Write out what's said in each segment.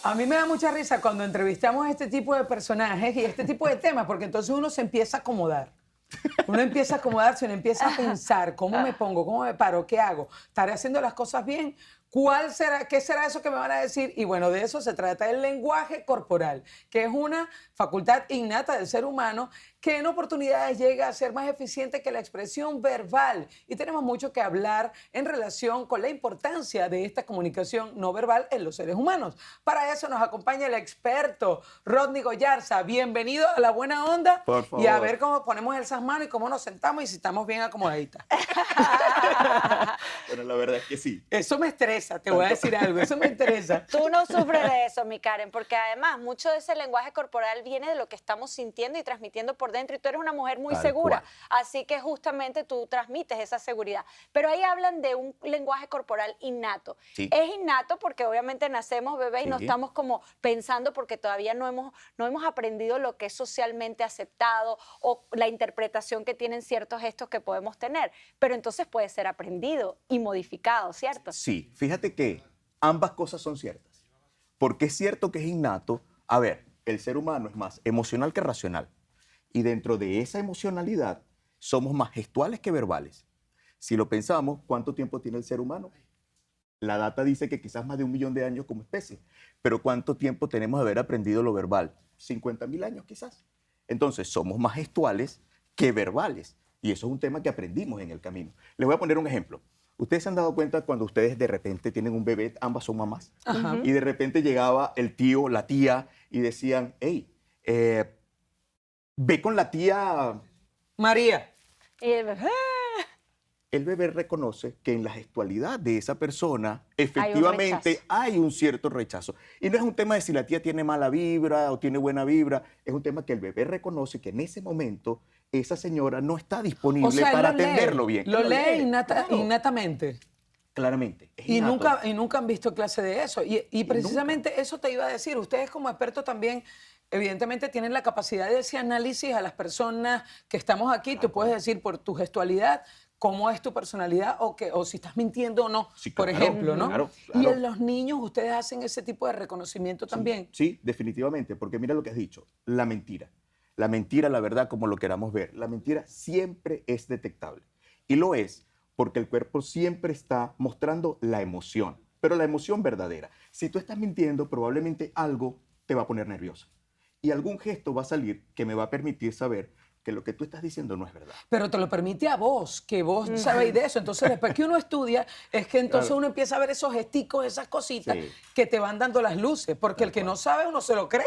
A mí me da mucha risa cuando entrevistamos a este tipo de personajes y este tipo de temas, porque entonces uno se empieza a acomodar. Uno empieza a acomodarse, uno empieza a pensar, ¿cómo me pongo? ¿Cómo me paro? ¿Qué hago? ¿Estaré haciendo las cosas bien? ¿Cuál será, qué será eso que me van a decir? Y bueno, de eso se trata el lenguaje corporal, que es una facultad innata del ser humano que en oportunidades llega a ser más eficiente que la expresión verbal. Y tenemos mucho que hablar en relación con la importancia de esta comunicación no verbal en los seres humanos. Para eso nos acompaña el experto Rodney Goyarza. Bienvenido a La Buena Onda. Por favor. Y a ver cómo ponemos esas manos y cómo nos sentamos y si estamos bien acomodaditas. Bueno, la verdad es que sí. Eso me estresa, te voy a decir algo, eso me interesa. Tú no sufres de eso, mi Karen, porque además mucho de ese lenguaje corporal viene de lo que estamos sintiendo y transmitiendo por dentro, y tú eres una mujer muy Tal segura, cual. así que justamente tú transmites esa seguridad. Pero ahí hablan de un lenguaje corporal innato. Sí. Es innato porque obviamente nacemos bebés y no Sí. estamos como pensando porque todavía no hemos aprendido lo que es socialmente aceptado o la interpretación que tienen ciertos gestos que podemos tener. Pero entonces puede ser aprendido y modificado, ¿cierto? Sí, fíjate que ambas cosas son ciertas. Porque es cierto que es innato. A ver, el ser humano es más emocional que racional. Y dentro de esa emocionalidad somos más gestuales que verbales. Si lo pensamos, ¿cuánto tiempo tiene el ser humano? La data dice que quizás más de 1 millón de años como especie. Pero ¿cuánto tiempo tenemos de haber aprendido lo verbal? 50.000 años quizás. Entonces, somos más gestuales que verbales. Y eso es un tema que aprendimos en el camino. Les voy a poner un ejemplo. ¿Ustedes se han dado cuenta cuando ustedes de repente tienen un bebé, ambas son mamás? Ajá. Y de repente llegaba el tío, la tía, y decían, hey, ve con la tía. María, Y el bebé, El bebé reconoce que en la gestualidad de esa persona un efectivamente rechazo. hay un cierto rechazo. Y no es un tema de si la tía tiene mala vibra o tiene buena vibra, es un tema que el bebé reconoce que en ese momento esa señora no está disponible o sea, él para lo lee, atenderlo bien. Lo Él lee claro, innatamente. claramente. Es Y innato. nunca han visto clase de eso. Y precisamente eso te iba a decir. Ustedes como expertos también, evidentemente, tienen la capacidad de ese análisis a las personas que estamos aquí. Tú puedes decir por tu gestualidad cómo es tu personalidad o si estás mintiendo o no, Sí, por claro, ejemplo, ¿no? claro, Y claro. en los niños ustedes hacen ese tipo de reconocimiento también. Sí, definitivamente, porque mira lo que has dicho, la mentira. La mentira, la verdad, como lo queramos ver, la mentira siempre es detectable. Y lo es porque el cuerpo siempre está mostrando la emoción, pero la emoción verdadera. Si tú estás mintiendo, probablemente algo te va a poner nerviosa. Y algún gesto va a salir que me va a permitir saber que lo que tú estás diciendo no es verdad. Pero te lo permite a vos, que vos sabéis de eso. Entonces, después que uno estudia, es que entonces Claro. uno empieza a ver esos gesticos, esas cositas Sí. que te van dando las luces. Porque Tal el que cual. no sabe, uno se lo cree.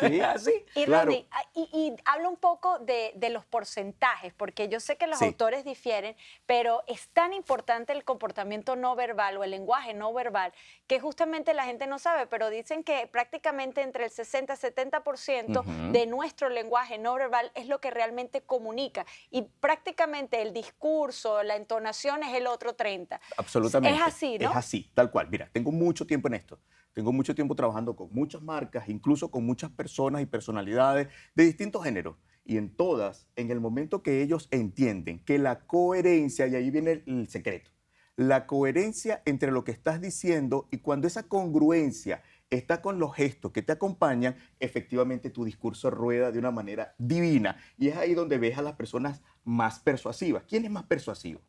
Sí. Así. Y Claro. Rodney, y habla un poco de los porcentajes, porque yo sé que los Sí. autores difieren, pero es tan importante el comportamiento no verbal o el lenguaje no verbal que justamente la gente no sabe, pero dicen que prácticamente entre el 60 y 70% Ujú. de nuestro lenguaje no verbal es lo que realmente comunica, y prácticamente el discurso, la entonación es el otro 30%. Absolutamente. Es así, ¿no? Es así, tal cual. Mira, tengo mucho tiempo en esto. Tengo mucho tiempo trabajando con muchas marcas, incluso con muchas personas y personalidades de distintos géneros. Y en todas, en el momento que ellos entienden que la coherencia, y ahí viene el secreto, la coherencia entre lo que estás diciendo y cuando esa congruencia está con los gestos que te acompañan, efectivamente tu discurso rueda de una manera divina. Y es ahí donde ves a las personas más persuasivas. ¿Quién es más persuasivo?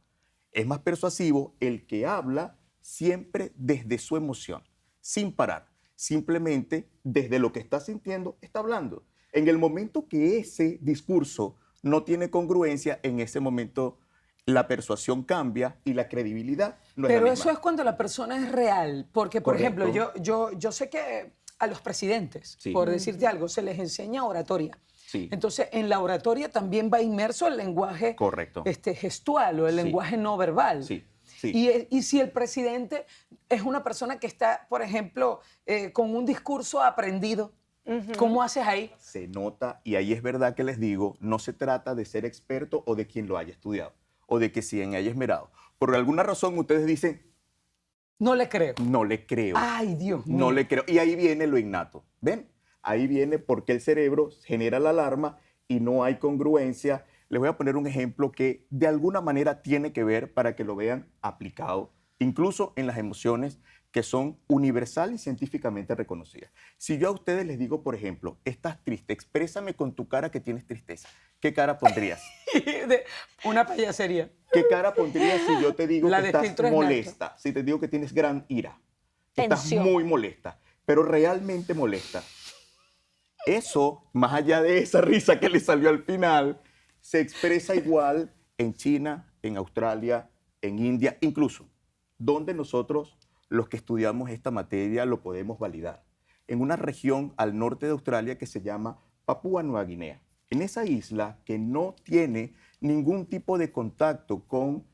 Es más persuasivo el que habla siempre desde su emoción, sin parar. Simplemente desde lo que está sintiendo, está hablando. En el momento que ese discurso no tiene congruencia, en ese momento la persuasión cambia y la credibilidad no es Pero la eso misma. es cuando la persona es real. Porque, por Correcto. ejemplo, yo sé que a los presidentes, Sí. por decirte algo, se les enseña oratoria. Sí. Entonces, en la oratoria también va inmerso el lenguaje Correcto. gestual o el Sí. lenguaje no verbal. Sí, sí. Y si el presidente es una persona que está, por ejemplo, con un discurso aprendido, ¿cómo haces ahí? Se nota, y ahí es verdad que les digo, no se trata de ser experto o de quien lo haya estudiado, o de que se haya esmerado. Por alguna razón ustedes dicen, No le creo. no le creo. Ay, Dios mío. No le creo. Y ahí viene lo innato. ¿Ven? Ahí viene porque el cerebro genera la alarma y no hay congruencia. Les voy a poner un ejemplo que de alguna manera tiene que ver para que lo vean aplicado, incluso en las emociones que son universal y científicamente reconocidas. Si yo a ustedes les digo, por ejemplo, estás triste, exprésame con tu cara que tienes tristeza, ¿qué cara pondrías? Una payasería. ¿Qué cara pondrías si yo te digo La que de estás filtro es nato. molesta? Si te digo que tienes gran ira, que estás Tensión. muy molesta, pero realmente molesta. Eso, más allá de esa risa que le salió al final, se expresa igual en China, en Australia, en India, incluso donde nosotros, los que estudiamos esta materia, lo podemos validar. En una región al norte de Australia que se llama Papúa Nueva Guinea. En esa isla que no tiene ningún tipo de contacto con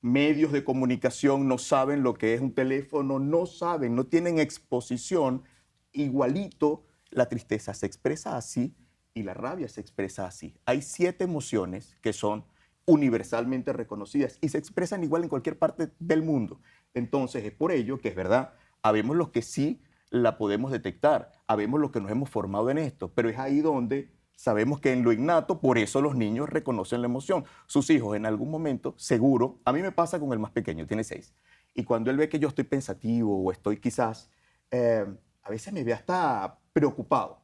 medios de comunicación, no saben lo que es un teléfono, no saben, no tienen exposición, igualito la tristeza se expresa así y la rabia se expresa así. Hay 7 emociones que son universalmente reconocidas y se expresan igual en cualquier parte del mundo. Entonces es por ello que es verdad, habemos los que sí la podemos detectar, habemos los que nos hemos formado en esto, pero es ahí donde sabemos que en lo innato, por eso los niños reconocen la emoción. Sus hijos en algún momento, seguro, a mí me pasa con el más pequeño, tiene 6, y cuando él ve que yo estoy pensativo o estoy quizás, a veces me ve hasta preocupado.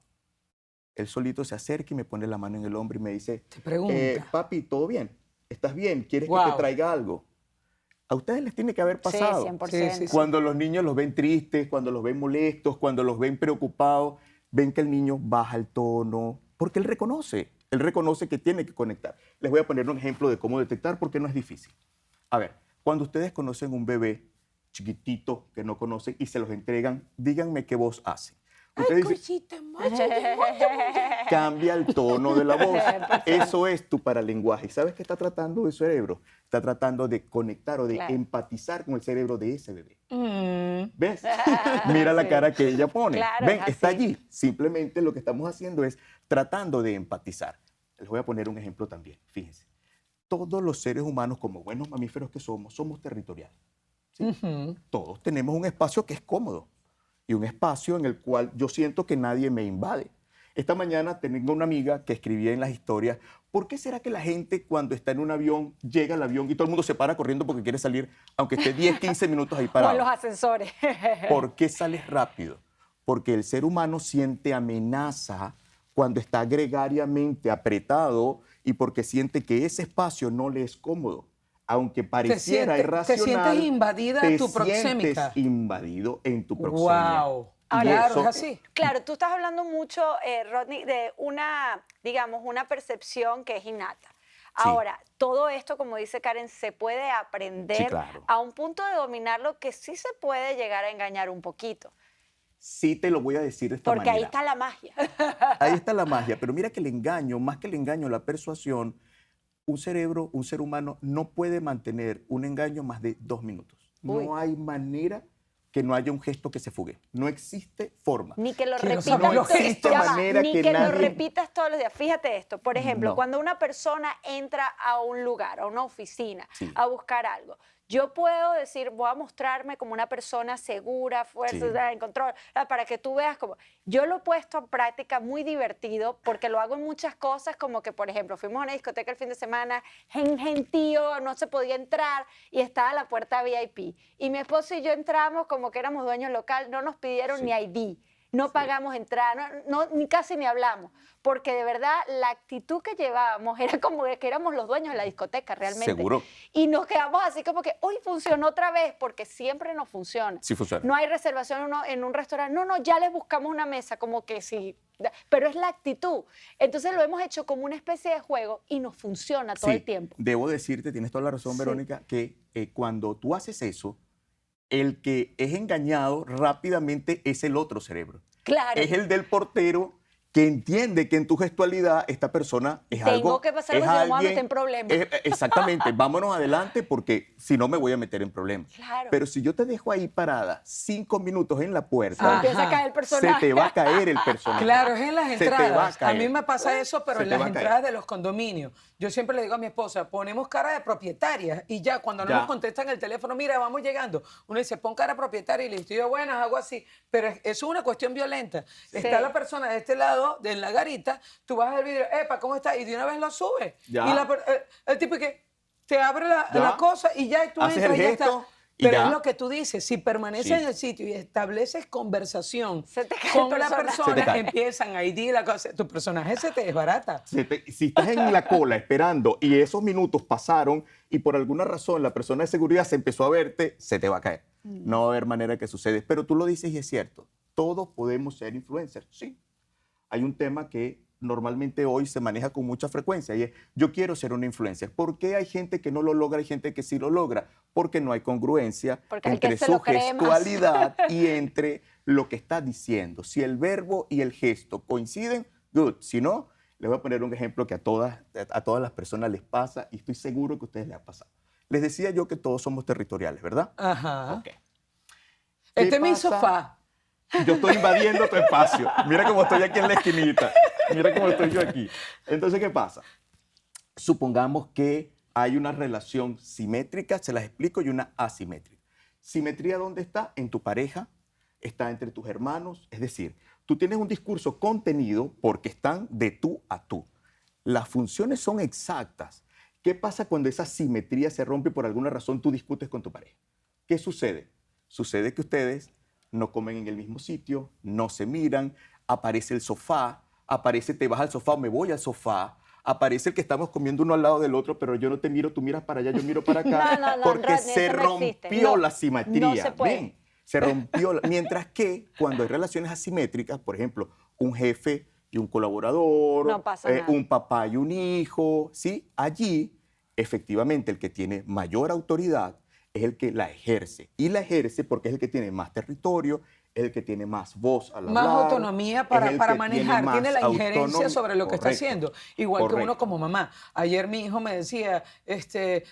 Él solito se acerca y me pone la mano en el hombro y me dice, Te pregunta. papi, ¿todo bien? ¿Estás bien? ¿Quieres que Wow. te traiga algo? A ustedes les tiene que haber pasado. Sí, 100%. Sí, sí. Cuando los niños los ven tristes, cuando los ven molestos, cuando los ven preocupados, ven que el niño baja el tono, porque él reconoce que tiene que conectar. Les voy a poner un ejemplo de cómo detectar porque no es difícil. A ver, cuando ustedes conocen un bebé chiquitito que no conocen y se los entregan, díganme qué voz hace. Ustedes dicen, cambia el tono de la voz. Eso es tu paralenguaje. ¿Y sabes qué está tratando el cerebro? Está tratando de conectar o de Claro. empatizar con el cerebro de ese bebé. Mm. ¿Ves? Mira la Sí. cara que ella pone. Claro, Ven, es está así. allí. Simplemente lo que estamos haciendo es tratando de empatizar. Les voy a poner un ejemplo también. Fíjense. Todos los seres humanos, como buenos mamíferos que somos territoriales. ¿Sí? Ujú. Todos tenemos un espacio que es cómodo y un espacio en el cual yo siento que nadie me invade. Esta mañana tengo una amiga que escribía en las historias, ¿por qué será que la gente cuando está en un avión llega al avión y todo el mundo se para corriendo porque quiere salir, aunque esté 10, 15 minutos ahí O en los parado? ascensores. ¿Por qué sales rápido? Porque el ser humano siente amenaza cuando está gregariamente apretado y porque siente que ese espacio no le es cómodo. Aunque pareciera irracional, te sientes invadida te tu proxémica. sientes invadido en tu proxemia. Wow. Y Claro, eso- es así. Claro, tú estás hablando mucho, Rodney, de una, digamos, una percepción que es innata. Ahora, todo esto, como dice Karen, se puede aprender Sí, claro. a un punto de dominarlo que sí se puede llegar a engañar un poquito. Sí te lo voy a decir de esta Porque ahí manera. está la magia. Ahí está la magia. Pero mira que el engaño, más que el engaño, la persuasión, un cerebro, un ser humano no puede mantener un engaño más de 2 minutos. Uy. No hay manera que no haya un gesto que se fugue. No existe forma. Ni que lo Quiero repitas saber los todos- gestos. ya va, manera ni que que lo nadie- repitas todos los días. Fíjate esto, por ejemplo, No. cuando una persona entra a un lugar, a una oficina, Sí. a buscar algo, yo puedo decir, voy a mostrarme como una persona segura, fuerte, Sí. en control, para que tú veas como... Yo lo he puesto en práctica muy divertido porque lo hago en muchas cosas, como que, por ejemplo, fuimos a una discoteca el fin de semana, gentío, no se podía entrar y estaba la puerta VIP. Y mi esposo y yo entramos como que éramos dueños local, no nos pidieron Sí. ni ID. No pagamos entrada, ni casi ni hablamos, porque de verdad la actitud que llevábamos era como que éramos los dueños de la discoteca realmente. Seguro. Y nos quedamos así como que, hoy funcionó otra vez, porque siempre nos funciona. Sí funciona. No hay reservación en un restaurante, no, ya les buscamos una mesa, como que sí, pero es la actitud. Entonces lo hemos hecho como una especie de juego y nos funciona todo Sí, el tiempo. debo decirte, tienes toda la razón, Sí. Verónica, que cuando tú haces eso, el que es engañado rápidamente es el otro cerebro. Claro. Es el del portero que entiende que en tu gestualidad esta persona es Tengo algo... que pasar es porque me voy a alguien- meter en problemas. Exactamente, vámonos adelante porque si no me voy a meter en problemas. Claro. Pero si yo te dejo ahí parada 5 minutos en la puerta, Ajá. Empieza a caer el se personaje. te va a caer el personaje. Claro, es en las Se te va a entradas. A caer. mí me pasa eso, pero Se en te las va a caer. entradas de los condominios. Yo siempre le digo a mi esposa, ponemos cara de propietaria y ya, cuando no Ya. nos contestan el teléfono, mira, vamos llegando. Uno dice, pon cara propietaria y le digo, buenas, hago así. Pero eso es una cuestión violenta. Está la persona de este lado, de la garita, tú vas al vidrio, epa, ¿cómo estás? Y de una vez lo subes. Ya. Y el tipo que te abre Ya. la cosa y ya tú Haces entras el y ya está. gesto Y Pero ya, es lo que tú dices, si permaneces Sí. en el sitio y estableces conversación Se te cae el con la personaje. Se te persona, cae. empiezan a ir la cosa, tu personaje se te desbarata. si estás en la cola esperando y esos minutos pasaron y por alguna razón la persona de seguridad se empezó a verte, se te va a caer. No va a haber manera que suceda. Pero tú lo dices y es cierto. Todos podemos ser influencers, sí. Hay un tema que normalmente hoy se maneja con mucha frecuencia y es, yo quiero ser una influencer. ¿Por qué hay gente que no lo logra y gente que sí lo logra? Porque no hay congruencia Porque el entre que se su lo cree más. gestualidad y entre lo que está diciendo. Si el verbo y el gesto coinciden, good. Si no, les voy a poner un ejemplo que a todas las personas les pasa y estoy seguro que a ustedes les ha pasado. Les decía yo que todos somos territoriales, ¿verdad? Ajá. Ok. Este es mi pasa? sofá. Yo estoy invadiendo tu espacio. Mira cómo estoy aquí en la esquinita. Mira cómo estoy yo aquí. Entonces, ¿qué pasa? Supongamos que hay una relación simétrica, se las explico, y una asimétrica. Simetría, ¿dónde está? En tu pareja, está entre tus hermanos. Es decir, tú tienes un discurso contenido porque están de tú a tú. Las funciones son exactas. ¿Qué pasa cuando esa simetría se rompe y por alguna razón tú discutes con tu pareja? ¿Qué sucede? Sucede que ustedes no comen en el mismo sitio, no se miran, aparece el sofá, aparece te vas al sofá o me voy al sofá, aparece el que estamos comiendo uno al lado del otro, pero yo no te miro, tú miras para allá, yo miro para acá, No, no, porque Rodney, se eso no existe. rompió No, la simetría. no se puede. ¿Ven? Se rompió. Mientras que cuando hay relaciones asimétricas, por ejemplo, un jefe y un colaborador, No pasa nada. un papá y un hijo, ¿sí? Allí, efectivamente, el que tiene mayor autoridad es el que la ejerce. Y la ejerce porque es el que tiene más territorio, es el que tiene más voz al Más hablar, autonomía es para el que manejar, más tiene la injerencia autonomía. sobre lo que está Correcto, haciendo, igual que uno correcto. como mamá. Ayer mi hijo me decía,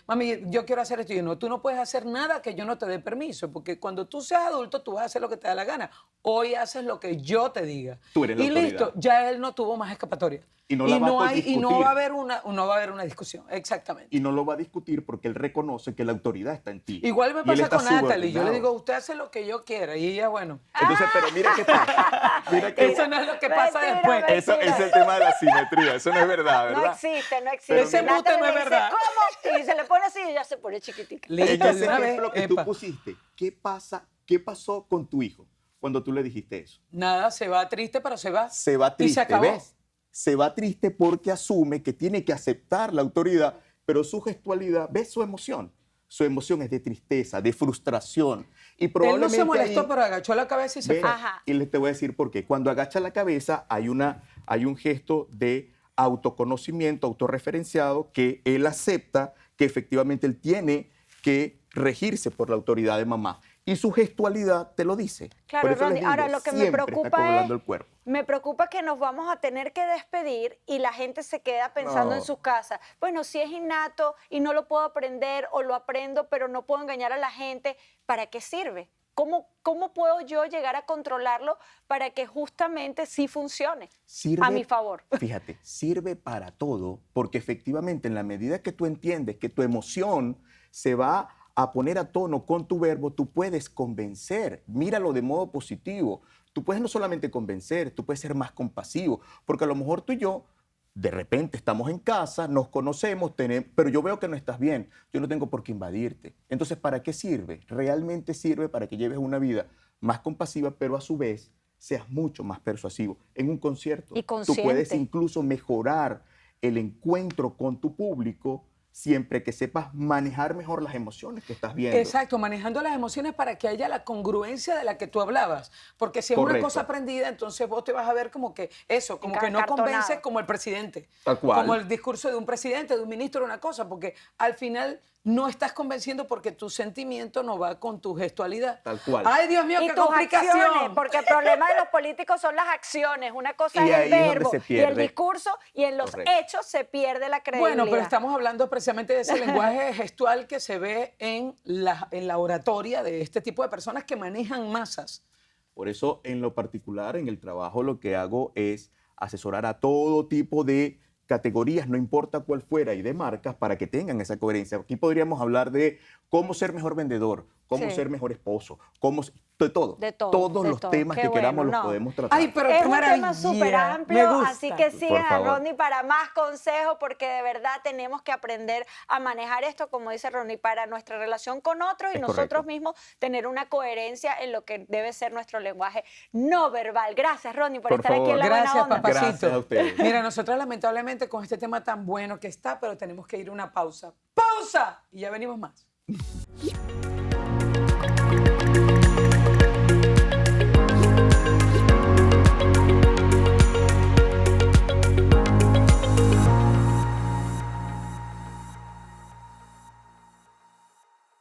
mami, yo quiero hacer esto, y yo, no, tú no puedes hacer nada que yo no te dé permiso, porque cuando tú seas adulto, tú vas a hacer lo que te da la gana. Hoy haces lo que yo te diga. Tú eres la y listo, autoridad. ya él no tuvo más escapatoria. Y no la va a y no discutir. va a haber no va a haber una discusión, exactamente. Y no lo va a discutir porque él reconoce que la autoridad está en ti. Igual me Y él pasa está con Natalie, yo le subordinado. digo, usted hace lo que yo quiera, y ella, bueno, Entonces, pero mira qué pasa. Mira que eso no es lo que pasa Mentira, después. mentira. eso es el tema de la simetría. Eso no es verdad, No ¿verdad? existe, no existe. Pero Ese mira, embute no es Le dice, verdad. ¿cómo? Y se le pone así y ya se pone chiquitica. Listo, En de ese una vez, ejemplo que tú epa. pusiste, ¿qué pasó con tu hijo cuando tú le dijiste eso? Nada, se va triste, pero se va. Se va Y triste, se acabó. ¿ves? Se va triste porque asume que tiene que aceptar la autoridad, pero su gestualidad, ¿ves su emoción? Su emoción es de tristeza, de frustración. Y Él no probablemente se molestó, ahí- pero agachó la cabeza y se Ve, fue. Ajá. y les te voy a decir por qué. Cuando agacha la cabeza hay un gesto de autoconocimiento, autorreferenciado, que él acepta que efectivamente él tiene que regirse por la autoridad de mamá. Y su gestualidad te lo dice. Claro, Por eso les Ronnie, ahora digo, lo que me siempre está preocupa acoplando es, el cuerpo. me preocupa que nos vamos a tener que despedir y la gente se queda pensando No. en sus casas. Bueno, si es innato y no lo puedo aprender o lo aprendo, pero no puedo engañar a la gente, ¿para qué sirve? ¿Cómo puedo yo llegar a controlarlo para que justamente sí funcione Sirve, a mi favor? Fíjate, sirve para todo, porque efectivamente en la medida que tú entiendes que tu emoción se va a poner a tono con tu verbo, tú puedes convencer. Míralo de modo positivo. Tú puedes no solamente convencer, tú puedes ser más compasivo, porque a lo mejor tú y yo de repente estamos en casa, nos conocemos, pero yo veo que no estás bien, yo no tengo por qué invadirte. Entonces, ¿para qué sirve? Realmente sirve para que lleves una vida más compasiva, pero a su vez seas mucho más persuasivo. En un concierto, Y tú puedes consciente. incluso mejorar el encuentro con tu público siempre que sepas manejar mejor las emociones que estás viendo. Exacto, manejando las emociones para que haya la congruencia de la que tú hablabas. Porque si es una Correcto. cosa aprendida, entonces vos te vas a ver como que eso, como que no Encartonado. convences como el presidente. Tal cual. Como el discurso de un presidente, de un ministro, una cosa, porque al final no estás convenciendo porque tu sentimiento no va con tu gestualidad. Tal cual. Ay, Dios mío, Y qué tus complicación. acciones, porque el problema de los políticos son las acciones. Una cosa Y es ahí el es donde verbo se y el pierde. discurso, y en los Correcto. hechos se pierde la credibilidad. Bueno, pero estamos hablando precisamente de ese lenguaje gestual que se ve en la oratoria de este tipo de personas que manejan masas. Por eso, en lo particular, en el trabajo, lo que hago es asesorar a todo tipo de categorías, no importa cuál fuera, y de marcas para que tengan esa coherencia. Aquí podríamos hablar de cómo ser mejor vendedor, cómo Sí. ser mejor esposo, de todo. De todo, Todos de los todo. temas Qué que queramos bueno, los no. podemos tratar. Ay, pero Es qué un maravilla. tema súper Me amplio, gusta. así que sigan a favor. Rodney para más consejos, porque de verdad tenemos que aprender a manejar esto, como dice Rodney, para nuestra relación con otros y Es nosotros correcto. mismos tener una coherencia en lo que debe ser nuestro lenguaje no verbal. Gracias, Rodney, por, Por estar aquí en favor. La Buena Gracias, Onda. papacito. Gracias a ustedes. Mira, nosotros lamentablemente con este tema tan bueno que está, pero tenemos que ir a una pausa. ¡Pausa! Y ya venimos más.